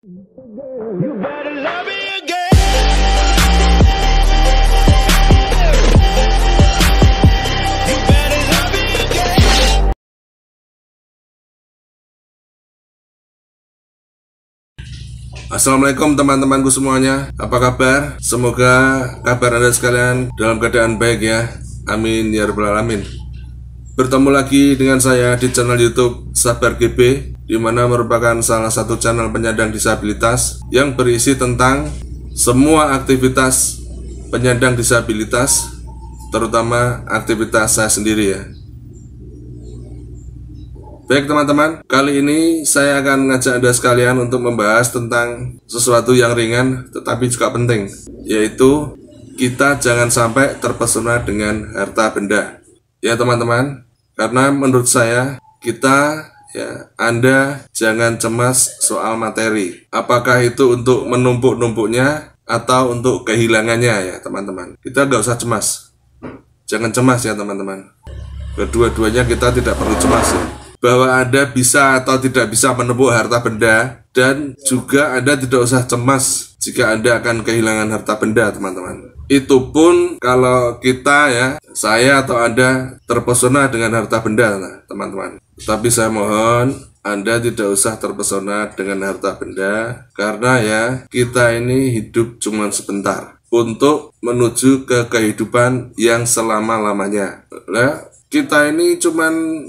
You better love me again. You better love me again. Assalamualaikum teman-temanku semuanya. Apa kabar? Semoga kabar Anda sekalian dalam keadaan baik ya. Amin ya rabbal alamin. Bertemu lagi dengan saya di channel YouTube Sabar GB, di mana merupakan salah satu channel penyandang disabilitas yang berisi tentang semua aktivitas penyandang disabilitas, terutama aktivitas saya sendiri ya. Baik teman-teman, kali ini saya akan mengajak Anda sekalian untuk membahas tentang sesuatu yang ringan tetapi juga penting, yaitu kita jangan sampai terpesona dengan harta benda. Ya teman-teman, karena menurut saya Anda jangan cemas soal materi. Apakah itu untuk menumpuk-numpuknya atau untuk kehilangannya ya teman-teman. Kita nggak usah cemas. Jangan cemas ya teman-teman. Kedua-duanya kita tidak perlu cemas ya. Bahwa Anda bisa atau tidak bisa menumpuk harta benda, dan juga Anda tidak usah cemas jika Anda akan kehilangan harta benda teman-teman. Itu pun kalau kita ya, saya atau Anda terpesona dengan harta benda teman-teman. Tapi saya mohon Anda tidak usah terpesona dengan harta benda, karena ya kita ini hidup cuma sebentar untuk menuju ke kehidupan yang selama-lamanya. Nah, kita ini cuman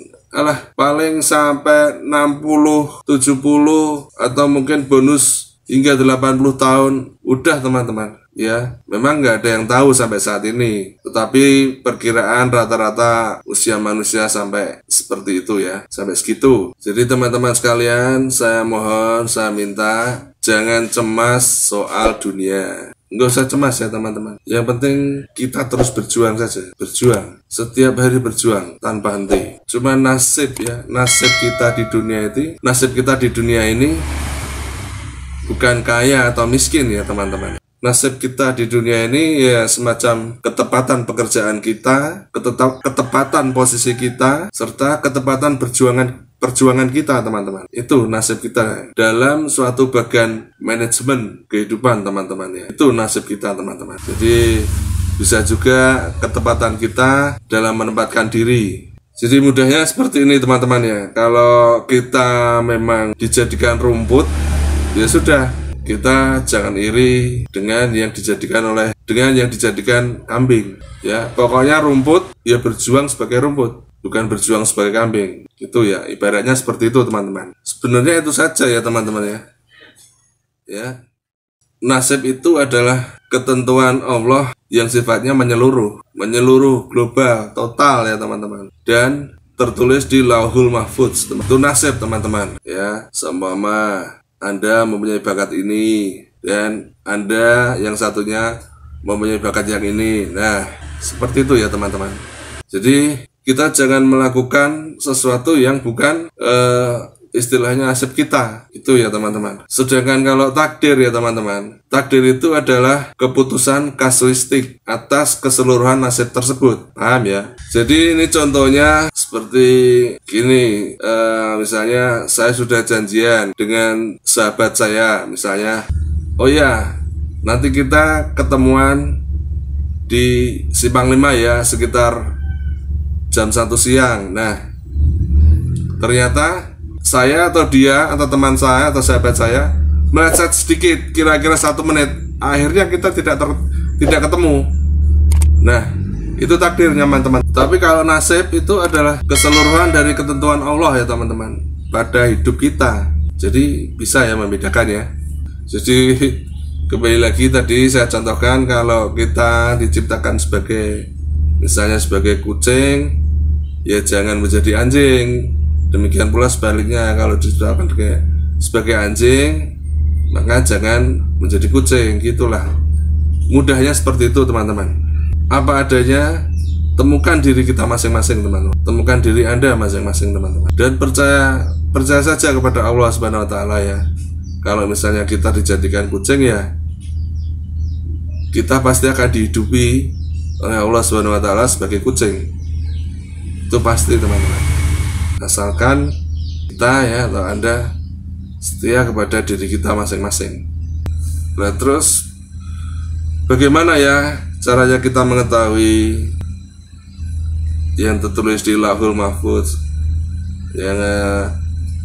paling sampai 60, 70 atau mungkin bonus hingga 80 tahun udah teman-teman. Ya, memang nggak ada yang tahu sampai saat ini. Tetapi perkiraan rata-rata usia manusia sampai seperti itu ya, sampai segitu. Jadi teman-teman sekalian, saya mohon, saya minta jangan cemas soal dunia. Nggak usah cemas ya teman-teman. Yang penting kita terus berjuang saja. Berjuang. Setiap hari berjuang tanpa henti. Cuma nasib ya. Nasib kita di dunia ini bukan kaya atau miskin ya teman-teman. Nasib kita di dunia ini ya semacam ketepatan pekerjaan kita, ketepatan posisi kita, serta ketepatan perjuangan kita teman-teman. Itu nasib kita dalam suatu bagian manajemen kehidupan teman-teman ya. Itu nasib kita teman-teman. Jadi bisa juga ketepatan kita dalam menempatkan diri. Jadi mudahnya seperti ini teman-teman ya. Kalau kita memang dijadikan rumput, ya sudah, kita jangan iri dengan yang dijadikan kambing ya. Pokoknya rumput ya berjuang sebagai rumput, bukan berjuang sebagai kambing. Itu ya, ibaratnya seperti itu teman-teman. Sebenarnya itu saja ya teman-teman ya. Ya. Nasib itu adalah ketentuan Allah yang sifatnya menyeluruh global, total ya teman-teman. Dan tertulis di Lauhul Mahfudz. Itu nasib teman-teman ya. Seumpama Anda mempunyai bakat ini dan Anda yang satunya mempunyai bakat yang ini. Nah, seperti itu ya teman-teman. Jadi kita jangan melakukan sesuatu yang bukan istilahnya nasib kita. Itu ya teman-teman. Sedangkan kalau takdir ya teman-teman, takdir itu adalah keputusan kasuistik atas keseluruhan nasib tersebut. Paham ya? Jadi ini contohnya seperti gini, misalnya saya sudah janjian dengan sahabat saya, misalnya, oh ya, nanti kita ketemuan di Simpang 5 ya, sekitar jam 1 siang. Nah, ternyata saya atau dia atau teman saya atau sahabat saya meleset sedikit, kira-kira 1 menit. Akhirnya kita tidak ketemu. Nah, itu takdirnya teman-teman. Tapi kalau nasib itu adalah keseluruhan dari ketentuan Allah ya teman-teman pada hidup kita. Jadi bisa ya membedakan ya. Jadi kembali lagi tadi saya contohkan, kalau kita diciptakan sebagai misalnya sebagai kucing, ya jangan menjadi anjing. Demikian pula sebaliknya, kalau diciptakan sebagai anjing, maka jangan menjadi kucing. Gitulah. Mudahnya seperti itu teman-teman. Apa adanya, temukan diri kita masing-masing teman-teman. Temukan diri Anda masing-masing teman-teman. Dan percaya saja kepada Allah Subhanahu wa taala ya. Kalau misalnya kita dijadikan kucing ya, kita pasti akan dihidupi oleh Allah Subhanahu wa taala sebagai kucing. Itu pasti teman-teman. Asalkan kita ya atau Anda setia kepada diri kita masing-masing. Nah terus bagaimana ya caranya kita mengetahui yang tertulis di Lauhul Mahfuz, yang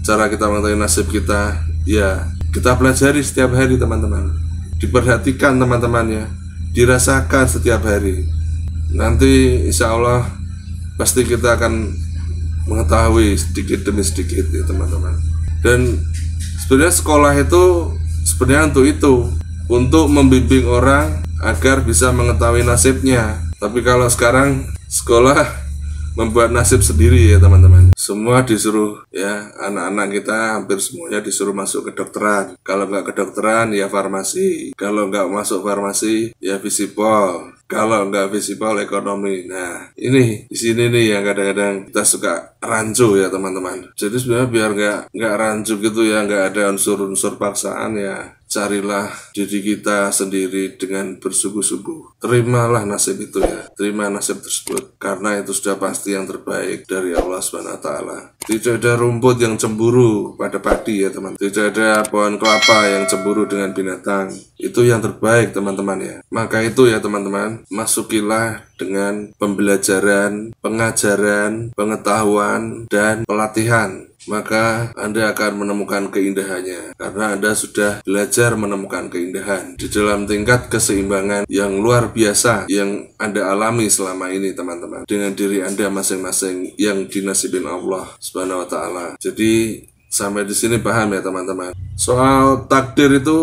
cara kita mengetahui nasib kita? Ya kita pelajari setiap hari teman-teman, diperhatikan teman-temannya, dirasakan setiap hari. Nanti insya Allah pasti kita akan mengetahui sedikit demi sedikit ya teman-teman. Dan sebenarnya sekolah itu sebenarnya untuk itu, untuk membimbing orang agar bisa mengetahui nasibnya. Tapi kalau sekarang sekolah membuat nasib sendiri ya teman-teman. Semua disuruh ya, anak-anak kita hampir semuanya disuruh masuk kedokteran. Kalau nggak kedokteran ya farmasi. Kalau nggak masuk farmasi ya visipol. Kalau nggak visipol ekonomi. Nah ini di sini nih yang kadang-kadang kita suka rancu ya teman-teman. Jadi sebenarnya biar nggak rancu gitu ya, nggak ada unsur-unsur paksaan ya. Carilah diri kita sendiri dengan bersungguh-sungguh. Terimalah nasib itu ya, terima nasib tersebut, karena itu sudah pasti yang terbaik dari Allah SWT. Tidak ada rumput yang cemburu pada padi ya teman. Tidak ada pohon kelapa yang cemburu dengan binatang. Itu yang terbaik teman-teman ya. Maka itu ya teman-teman, masukilah dengan pembelajaran, pengajaran, pengetahuan, dan pelatihan. Maka Anda akan menemukan keindahannya, karena Anda sudah belajar menemukan keindahan di dalam tingkat keseimbangan yang luar biasa yang Anda alami selama ini teman-teman, dengan diri Anda masing-masing yang dinasibin Allah Subhanahu wa Ta'ala. Jadi sampai di sini paham ya teman-teman. Soal takdir itu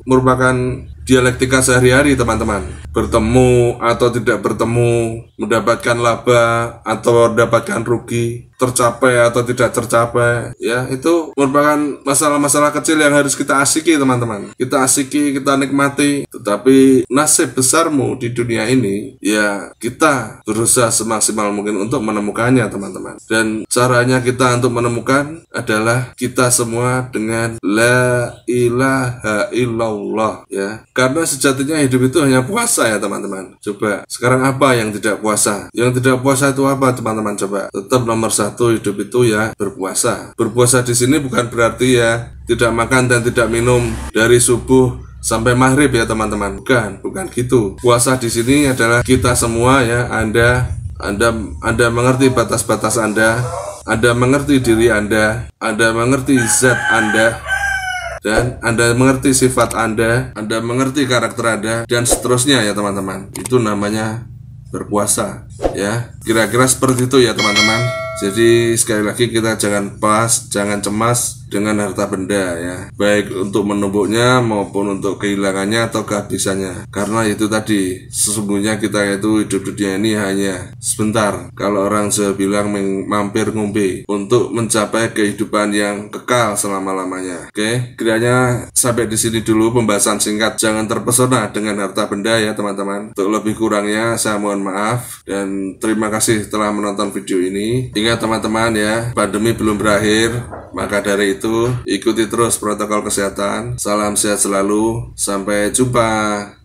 merupakan dialektika sehari-hari teman-teman. Bertemu atau tidak bertemu, mendapatkan laba atau mendapatkan rugi, tercapai atau tidak tercapai, ya itu merupakan masalah-masalah kecil yang harus kita asiki teman-teman. Kita asiki, kita nikmati. Tetapi nasib besarmu di dunia ini, ya kita berusaha semaksimal mungkin untuk menemukannya teman-teman. Dan caranya kita untuk menemukan adalah kita semua dengan la ilaha illallah ya. Karena sejatinya hidup itu hanya puasa ya teman-teman. Coba sekarang apa yang tidak puasa? Yang tidak puasa itu apa teman-teman? Coba tetap nomor satu hidup itu ya berpuasa. Berpuasa di sini bukan berarti ya tidak makan dan tidak minum dari subuh sampai maghrib ya teman-teman. Bukan gitu. Puasa di sini adalah kita semua ya. Anda mengerti batas-batas Anda mengerti diri Anda mengerti zat Anda, dan Anda mengerti sifat Anda mengerti karakter Anda, dan seterusnya ya teman-teman. Itu namanya berpuasa ya. Kira-kira seperti itu ya teman-teman. Jadi sekali lagi kita jangan cemas dengan harta benda ya, baik untuk menumpuknya maupun untuk kehilangannya atau kehabisannya. Karena itu tadi, sesungguhnya kita itu hidup di dunia ini hanya sebentar. Kalau orang Jawa bilang mampir ngombe, untuk mencapai kehidupan yang kekal selama-lamanya. Oke, kiranya sampai di sini dulu pembahasan singkat. Jangan terpesona dengan harta benda ya teman-teman. Untuk lebih kurangnya saya mohon maaf, dan terima kasih telah menonton video ini. Ingat teman-teman ya, pandemi belum berakhir. Maka dari itu ikuti terus protokol kesehatan. Salam sehat selalu. Sampai jumpa.